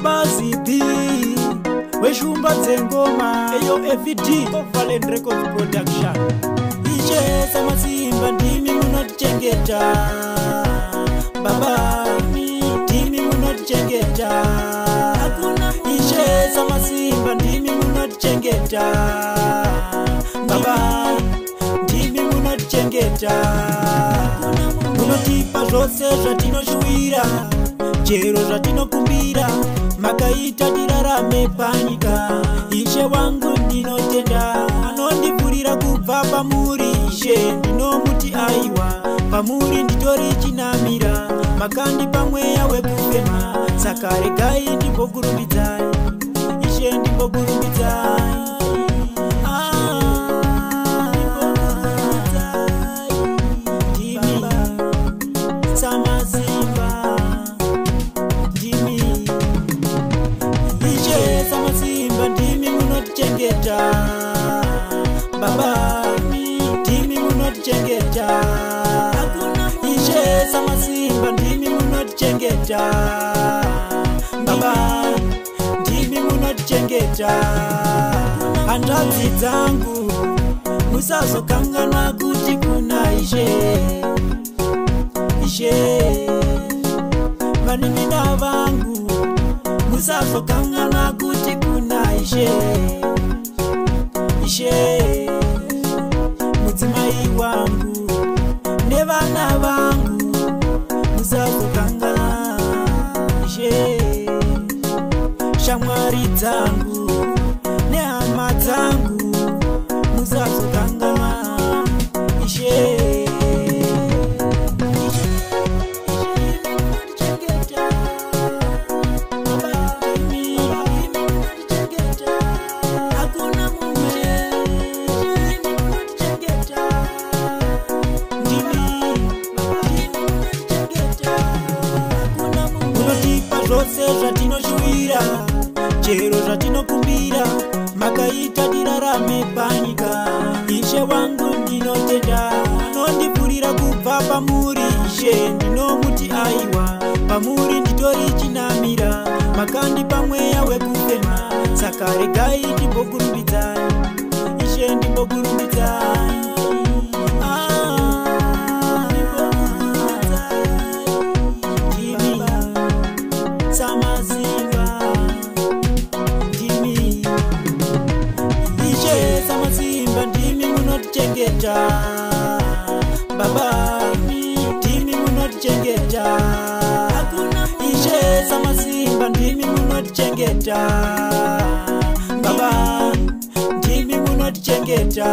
Bazibi weshumba dzengoma eyo FD Valent Records Production. Iche samasimba ndimi munotichengeta baba ndimi munotichengeta. Iche samasimba ndimi munotichengeta baba ndimi munotichengeta. Munotipa zvose zvatinoshuwira chero zvatinokumbira makaita tirarame panyika. Ishe wangu ndinotenda anondivhurira kubva pamuri. Ishe ndinomuti aiwa pamuri nditori chinamira. Makandipa mweya wekufema saka regai ndimbokurumbidzai. Ishe ndimbokurumbidzai. Baba ndimi munotichengeta. Ishe samasimba ndimi munotichengeta baba ndimi munotichengeta. Hanzvadzi dzangu musazokanganwa kuti kuna Ishe. Ishe vanin'ina vangu musazokanganwa kuti kuna Ishe. Ishe mudzimai wangu nevana vangu musazokanganwa. Ishe shamwari dzangu nehama dzangu musazokanganwa. Ishe zvose zvatinoshuwira chero zvatinokumbira makaita tirarame panyika. Ishe wangu ndinotenda anondivhurira kubva pamuri. Ishe ndinomuti aiwa pamuri nditori chinamira. Makandipa mweya wekufema saka regai ndimbokurumbidzai. Ishe ndimbokurumbidzai. Baba ndimi munotichengeta. Ishe samasimba ndimi munotichengeta baba ndimi munotichengeta.